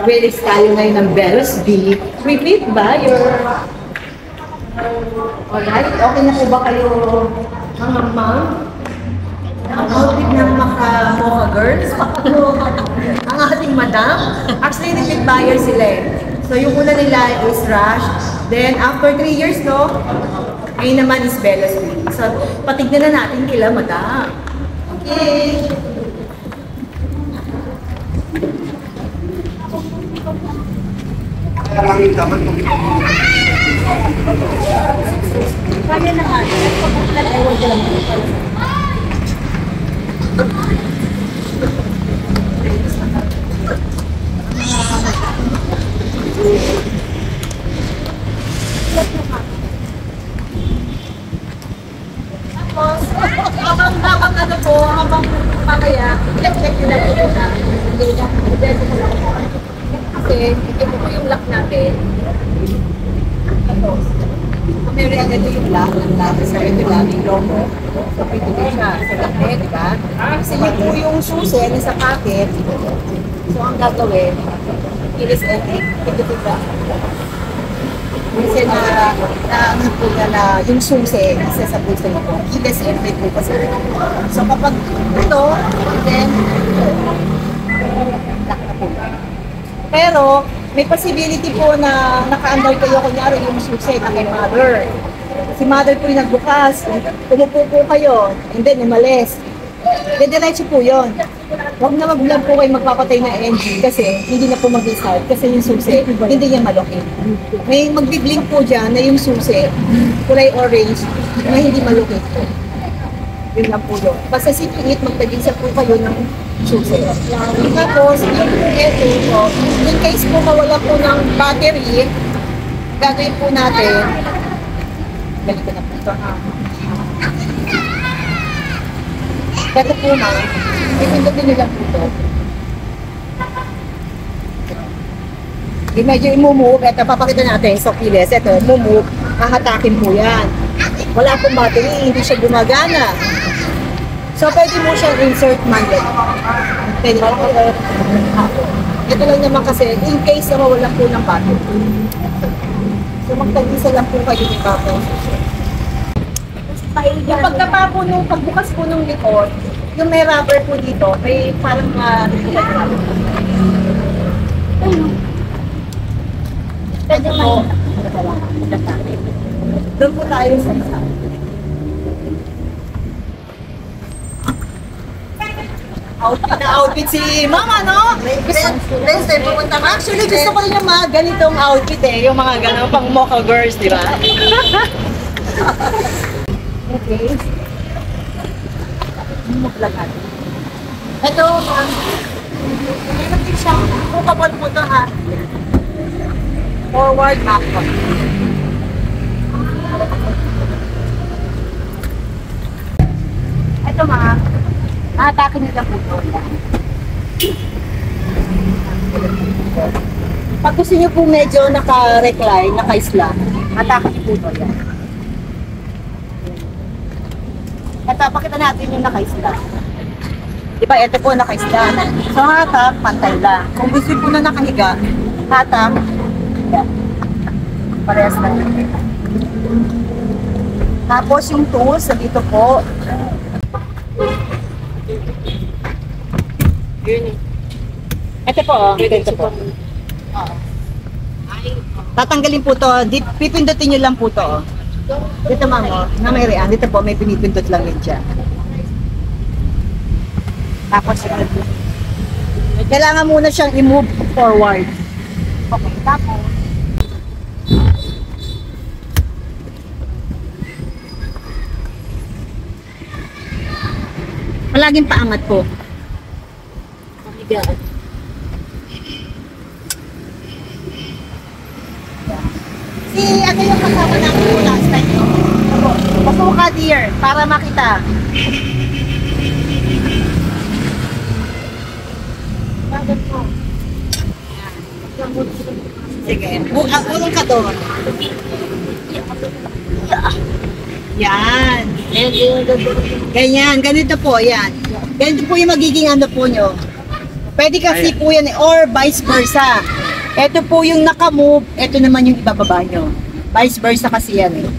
release tayo ngayon ng Velos B. Repeat ba your... Alright, okay na po ba kayo mga ma'am? Ang outfit ng Mocha Girls. Ang ating madam. Actually, repeat buyer sila eh. So yung una nila is Rush. Then after 3 years, no? Ngayon naman is Velos B. So patignan na natin kila madam. Okay. Kaya na nga. Nag-ewan ka lang. Habang ano po, habang mamaya, check nyo na po na. Kasi ito po yung lock natin. Tapos, meron agad yung lock ng lock. So ito lang yung logo. So pwede ko siya sa laki, di ba? Kasi yun po yung susi na sa packet. So ang gagawin, kilis entry, pwede ko ba? Kasi ano po na yung susi, isa sa puso nito, kilis entry po kasi. So kapag ito, then, lock na po. Pero, may possibility po na naka-under kayo, kunyari yung susi na kay mother. Si mother po yung nagbukas, umupo po kayo, and then umalis. Diretso po yun. Huwag na mag-vlog po kayo magpapatay ng engine kasi hindi na po mag-start kasi yung susi, hindi niya malukit. May mag-blink po dyan na yung susi, kulay orange, na hindi malukit. Yun lang po yun. Basta sipiit, magtagisa po kayo ng susi. Tapos, yung ito po, in case po mawala po ng battery, gagawin po natin, balik ko na po ito. Ito po na, ipindutin nila po ito. Medyo i-move, ito papakita natin sa kilis, ito, move, hahatakin po yan. Wala pong battery, hindi siya gumagana. So, pwede mo siyang insert magnet. Pwede mo ito lang naman kasi, in case na mawala po ng battery. So, magtag-isa lang po kayo ni Papa. Yung pagkapa po nung, pagbukas po nung likod, yung may rubber po dito, may parang pwede mo. Doon po tayo sa isa. Outfit si Mama, no? Next time pumunta ka. Actually, gusto ko rin yung mga ganitong outfit eh. Yung mga gano'n pang Mocha Girls, di ba? Okay. Maglagan. Ito, meron din siyang bukabon po ito ha. Forward, backward. Ito mga, atake nila po ito. Pag gusto nyo po medyo naka-recline, naka-isla, atake nyo po ito yan. Ito, pakita natin yung naka-isla. Diba, ito po naka-isla. So, hatak, pantay lang. Kung gusto po na nakahiga, hatak, yan. Parehas na dito. Tapos yung tools, dito po. Ito po, ito po. Tatanggalin po to, pipindutin nyo lang po to. Dito ma'am, na may rean, dito po may pinipindot lang yun dyan. Tapos, kailangan muna siyang i-move forward. Okay, tapos. Palaging paangat po. Pamigaan. Si ano yung kasama namin po last time? Pasuka dear, para makita. Bakit po? Sige, ulong ka doon. Yan. Ganyan, ganito po, yan. Ganito po yung magiging ano po nyo. Pwede kasi po yan or vice versa. Ito po yung naka-move, ito naman yung ibababa nyo. Vice versa kasi yan eh.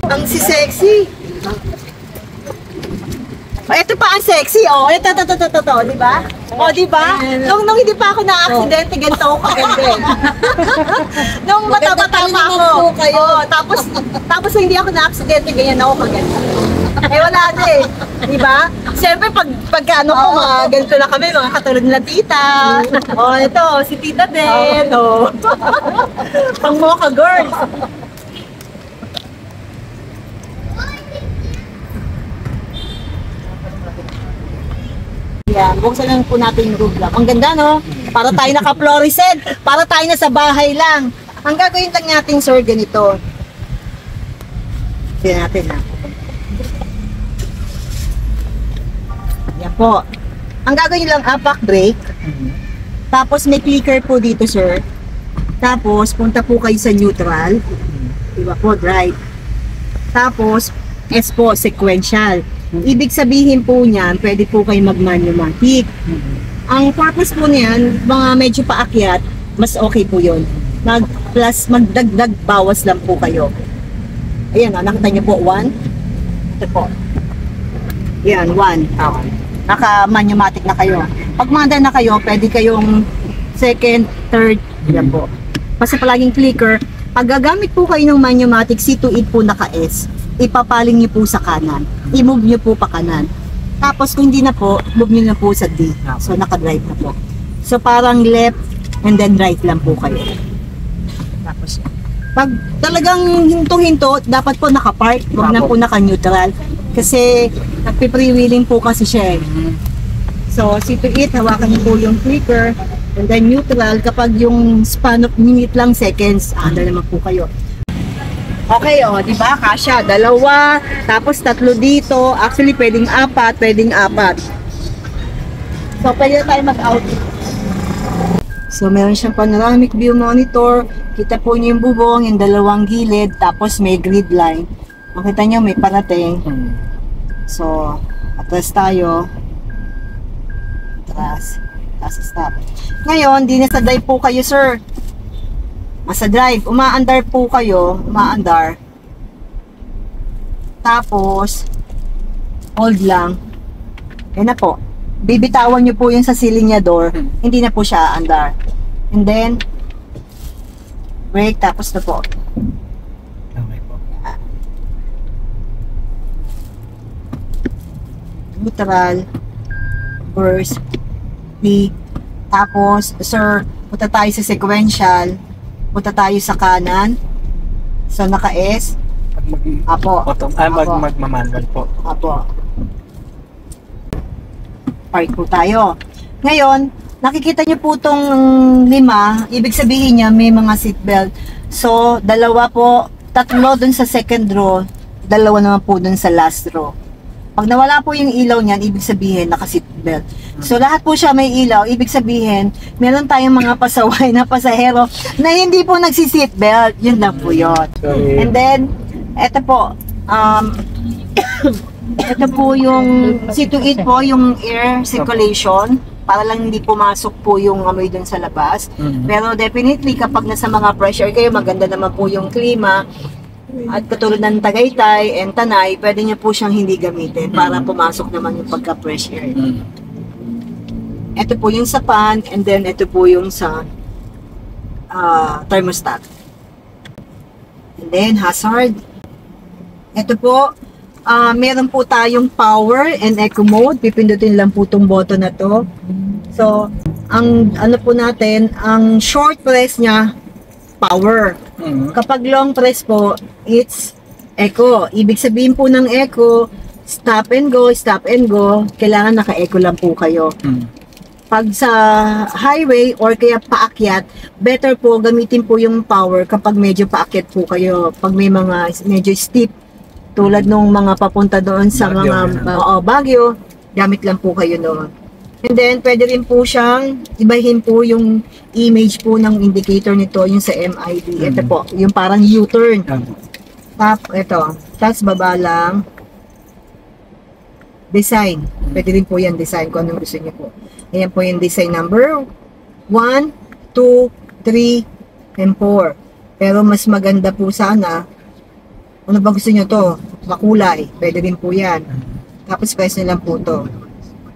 Ang si sexy. Oh, ito pa ang sexy, oh. Ito, di ba? Oh, di ba? Nung hindi pa ako na-aksidente, ganito ako kaganda eh. Nung bata-bata pa ako. Oh, tapos hindi ako na-aksidente, ganyan ako kaganda. Eh wala na eh. Di ba? Siyempre pagka ano ko, mga ganito na kami, mga katulad nila tita. Oh, ito, si tita din. Oh. Pang mocha girls. Yan, buksan lang po natin yung roof lang. Ang ganda, no? Para tayo naka-fluorescent. Para tayo na sa bahay lang. Ang gagawin lang natin, sir, ganito. Tignan natin, ha? Yan po. Ang gagawin lang, apak brake. Tapos may clicker po dito, sir. Tapos, punta po kayo sa neutral. Diba po, drive. Tapos, S po, sequential. Ibig sabihin po niyan, pwede po kayo mag-manumatic. Ang purpose po niyan, mga medyo paakyat, mas okay po yun. Plus, magdagdag bawas lang po kayo. Ayan, nakita niyo po, 1. Ito po. Ayan, 1. Naka-manumatic na kayo. Pag manda na kayo, pwede kayong second, third, yan po. Basta palaging clicker. Pag gagamit po kayo ng manumatic, C2E po naka-S, ipapaling niyo po sa kanan. I-move niyo po pa kanan. Tapos kung hindi na po, move niyo na po sa D. So naka-drive na po. So parang left and then right lang po kayo. Tapos pag talagang hinto-hinto, dapat po naka-park, wag na po naka-neutral. Kasi nagpi-freewheeling po kasi siya eh. So C2E, hawakan niyo po yung clicker and then neutral. Kapag yung span of minute lang, seconds, under naman po kayo. Okay, oh, di ba? Kasya, 2, tapos 3 dito. Actually, pwedeng 4, pwedeng 4. So, pwede na tayo mag-out. So, meron siyang panoramic view monitor. Kita po niyo yung bubong, yung 2 gilid, tapos may grid line. Makita niyo, may parating. So, atras tayo. Atras. Tapos stop. Ngayon, di nasa drive po kayo, sir. Sa drive, umaandar po kayo, umaandar. Tapos, hold lang. Ayan na po. Bibitawan nyo po yung sa silinyador, hindi na po siya aandar. And then, brake, tapos na po. Okay po. Neutral, burst, P. Tapos, sir, punta tayo sa sequential. Punta tayo sa kanan. So, naka-S. Apo. Magmamanual po. Apo. Park po tayo. Ngayon, nakikita niyo po itong 5. Ibig sabihin niya, may mga seatbelt. So, 2 po, 3 dun sa second row, 2 naman po dun sa last row. Pag nawala po yung ilaw niyan, ibig sabihin, naka-seatbelt. So, lahat po siya may ilaw. Ibig sabihin, meron tayong mga pasaway na pasahero na hindi po nagsi-seatbelt. Yun lang po yun. And then, eto po, ito po yung C2E po, yung air circulation, para lang hindi pumasok po yung amoy dun sa labas. Pero definitely, kapag nasa mga pressure kayo, maganda naman po yung klima. At katulad ng Tagaytay and Tanay, pwede nyo po siyang hindi gamitin para pumasok naman yung pagka-fresh air. Ito po yung sa fan, and then ito po yung sa thermostat. And then hazard. Ito po, meron po tayong power and eco mode. Pipindutin lang po itong button na to. So, ang ano po natin, ang short press niya, power. Kapag long press po, it's eco. Ibig sabihin po ng eco, stop and go, stop and go. Kailangan naka-eco lang po kayo. Pag sa highway or kaya paakyat, better po gamitin po yung power kapag medyo paakyat po kayo. Pag may mga medyo steep, tulad nung mga papunta doon sa Baguio, mga Baguio, gamit lang po kayo doon. And then, pwede rin po siyang ibahin po yung image po ng indicator nito, yung sa MID. Ito po, yung parang U-turn. Ito. Tapos baba lang. Design. Pwede rin po yan, design kung anong gusto niyo po. Ayan po yung design number 1, 2, 3, and 4. Pero mas maganda po sana, ano ba gusto nyo to? Makulay, pwede rin po yan. Tapos price na lang po to.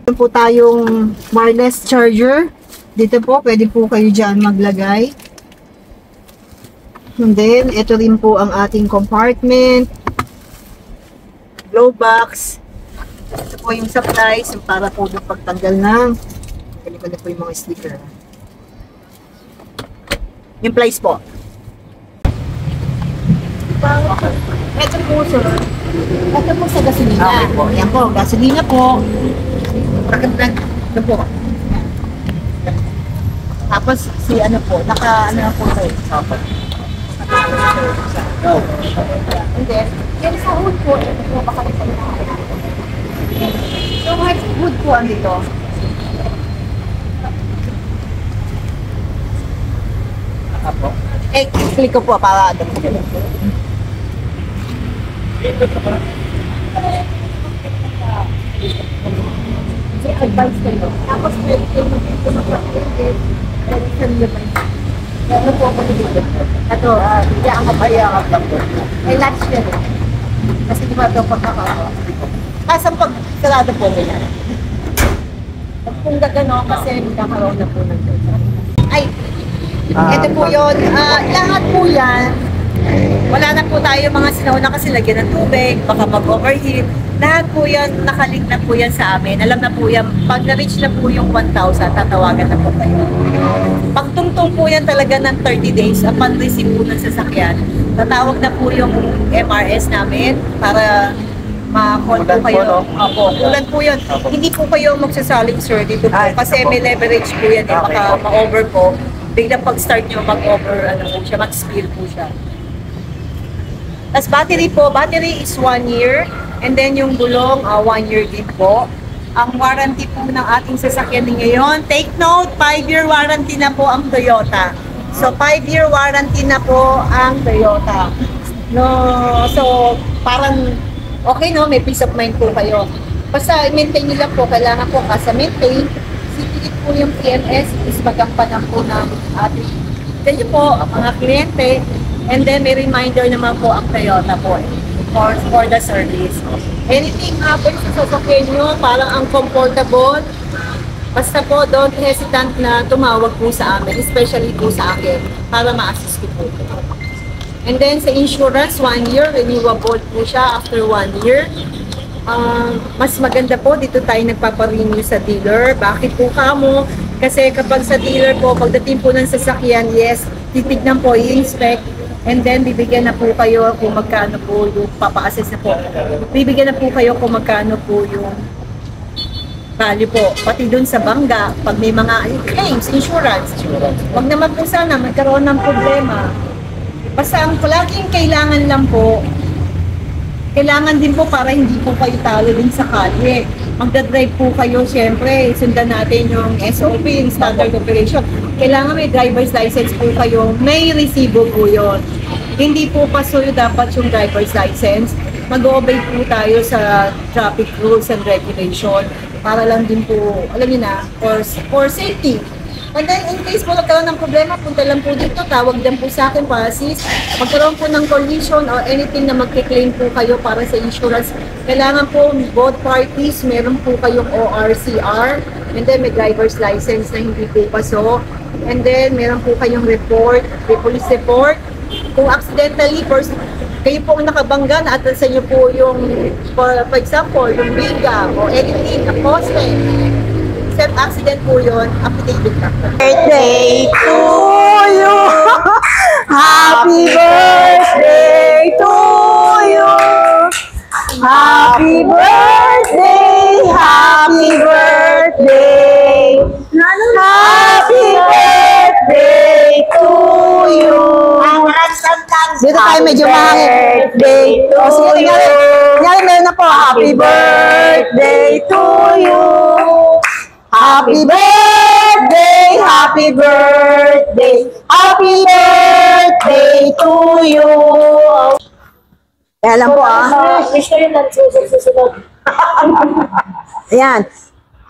Meron po tayong wireless charger. Dito po, pwede po kayo dyan maglagay. And then, ito rin po ang ating compartment. Glow box. Ito po yung supplies, yung para po yung pagtanggal ng pwede po yung mga sticker. Yung price po. Ito po, sir. Ito po sa gasolina. Okay po. Yan po, gasolina po. Ito po. Tapos si ano po, ano na po ito. Hindi. Yan sa hood po, ito po baka ito na. So, hood po ang dito. Apo. Click ko po para ano. Advice kayo. Tapos pwede kayo mag-advise. Ano po ako dito? Ito, hindi ang kapayakan lang po. May lunch yan. Kasi di ba ito pagkakawa? Kasang pag sarado po nila. Kung gagano kasi magkakaroon na po ng ay, ito po yun. Lahat po yan. Wala na po tayo mga sinauna kasi lagyan ng tubig, baka mag-overheat. Lahat po yan, nakalink na po yan sa amin. Alam na po yan, pag na-reach na po yung 1,000, tatawagan na po kayo. Pagtungtong po yan talaga ng 30 days, upon receive po ng sasakyan, tatawag na po yung MRS namin para ma-call po kayo. Opo, tulad po yun. Hindi po kayo magsasaling, sir, dito po. Kasi may leverage po yan, baka ma-over po. Biglang pag-start nyo, mag-over, mag-spill po siya. Tapos battery is 1 year. And then yung gulong, 1 year din po. Ang warranty po ng ating sasakyan ngayon, take note, 5-year warranty na po ang Toyota. So 5-year warranty na po ang Toyota. No, so parang okay no, may peace of mind po kayo. Basta i-maintain nyo lang po, kailangan po kasi maintain. Sipilit po yung PMS, is magampanan po ng ating ganyan po, ang mga kliyente. And then may reminder naman po ang Toyota po for the service. Anything happens sa sasakyan nyo, parang ang comfortable, basta po don't hesitant na tumawag po sa amin, especially po sa akin, para ma-assist ko po. And then sa insurance, 1 year, renewable po siya after 1 year. Mas maganda po, dito tayo nagpaparenew sa dealer. Bakit po kamo? Kasi kapag sa dealer po, pagdating po ng sasakyan, yes, titignan po, i-inspect, and then bibigyan na po kayo kung magkano po yung papa-assess na po. Bibigyan na po kayo kung magkano po yung value po. Pati dun sa bangga, pag may mga claims, insurance. Wag naman po sana magkaroon ng problema. Basta ang laging kailangan lang po, kailangan din po para hindi po kayo talo din sa kalye. Magdadrive po kayo, syempre, sundan natin yung SOP, yung standard operation. Kailangan may driver's license po kayo, may resibo po yun. Hindi po pasuyo dapat yung driver's license. Mag-obey po tayo sa traffic rules and regulation para lang din po, alam niyo na, for safety. And then, in case po nagkaroon ng problema, punta lang po dito, tawag din po sa akin para assist. Magkaroon po ng collision or anything na magkiklaim po kayo para sa insurance. Kailangan po both parties, meron po kayong ORCR, and then may driver's license na hindi po paso. And then, meron po kayong report, may police report. Kung accidentally, kayo po ang nakabangga, naatrasan niyo po yung, for example, yung biga o anything na poste. Self-accident po yun, affidavit na po. Birthday to you! Happy birthday to you! Happy birthday! Happy birthday! Happy birthday to you! Dito tayo medyo mahangin. Birthday to O sige, you! tingnan meron na po. Happy birthday to you! Happy birthday, happy birthday, happy birthday to you. Kaya lang po Wish ko yun lang susunod. Ayan.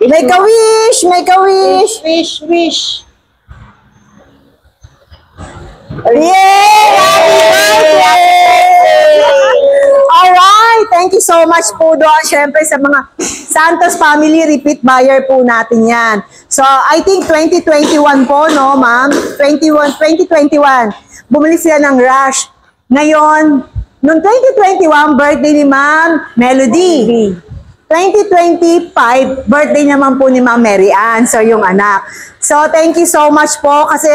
Make a wish! Make a wish! Wish. Yay! Happy birthday! Alright, thank you so much po doon. Siyempre sa mga Santos family, repeat buyer po natin yan. So, I think 2021 po, no, ma'am? 2021. Bumili sila ng Rush. Ngayon, noong 2021, birthday ni Ma'am Melody. 2025, birthday naman po ni Ma'am Mary Ann, so yung anak. So, thank you so much po kasi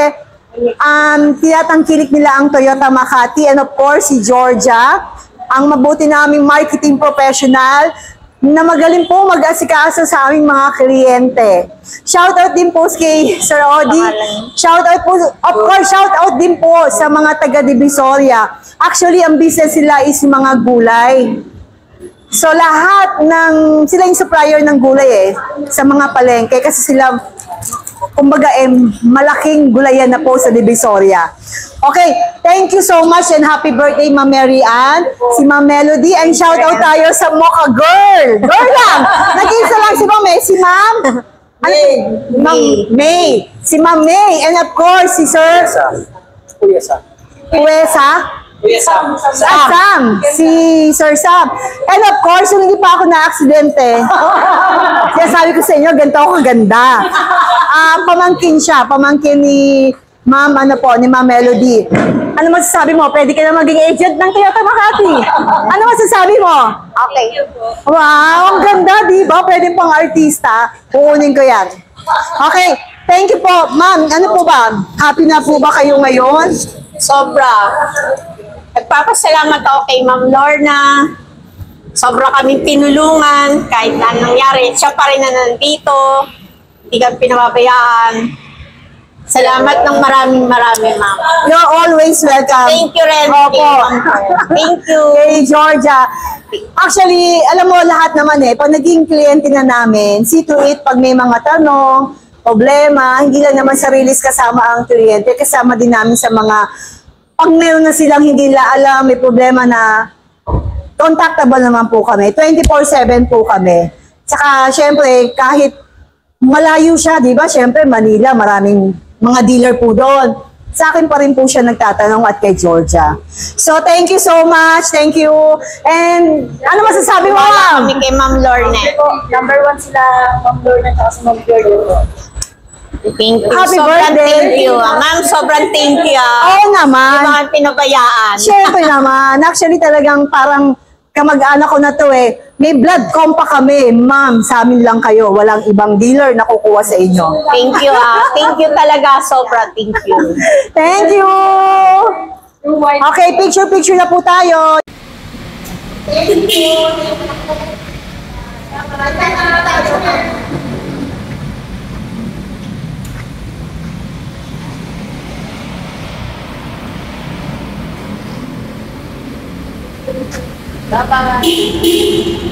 tinatangkilik nila ang Toyota Makati and of course, si Georgia, ang mabuti naming marketing professional na magaling po mag-asikaso sa aming mga kliyente. Shoutout din po kay Sir Odi. Shoutout po, of course, shoutout din po sa mga taga Divisoria. Actually, ang business nila is mga gulay. So lahat sila yung supplier ng gulay sa mga palengke kasi sila, kumbaga malaking gulayan na po sa Divisoria. Okay, thank you so much and happy birthday Ma'am Mary Ann, si Ma'am Melody, and shout out tayo sa Mocha Girl. Girl lang! Nag-isa lang si Ma'am si Ma'am May. Si Ma'am May, and of course, si Sir Kuwesa. Sam, si Sir Sam. And of course, yung hindi pa ako na-aksidente. Kaya sabi ko sa inyo, ganito ako kaganda. Pamangkin siya, pamangkin ni Ma'am, ni Ma'am Melody. Ano masasabi mo? Pwede ka na maging agent ng Toyota Makati. Ano masasabi mo? Okay. Wow, ang ganda, di ba? Pwede pang artista. Kukunin ko yan. Okay, thank you po. Ma'am, ano po ba? Happy na po ba kayo ngayon? Sobra. Nagpapasalamat ako kay Ma'am Lorna. Sobra kaming tinulungan. Kahit na nangyari, siya pa rin na nandito. Hindi kami pinababayaan. Salamat ng maraming, ma'am. You're always welcome. Thank you rin. Opo. Thank you. Hey, Georgia. Actually, alam mo lahat naman pag naging kliyente na namin, see to it, pag may mga tanong, problema, hindi lang naman sa release kasama ang kliyente, kasama din namin sa mga, pag meron na silang hindi alam, may problema na, contactable naman po kami. 24/7 po kami. Tsaka, syempre, kahit malayo siya, di ba? Syempre, Manila, maraming mga dealer po doon. Sa akin pa rin po siya nagtatanong at kay Georgia. So, thank you so much. Thank you. And, ano masasabi mo, Wala ma'am? kami kay Ma'am Lorna. Number 1 sila, Ma'am Lorna at si Ma'am Giorgio. Thank you. Happy Sobrang birthday. thank you. Ma'am, sobrang thank you. Oo Hindi naman. mo kami pinabayaan. Siyempre naman. Actually, talagang parang kamag-anak ko na to May blood compa kami. Ma'am, sa amin lang kayo. Walang ibang dealer na kukuha sa inyo. Thank you Thank you talaga. Sobra thank you. Thank you! Okay, picture na po tayo. Bye-bye.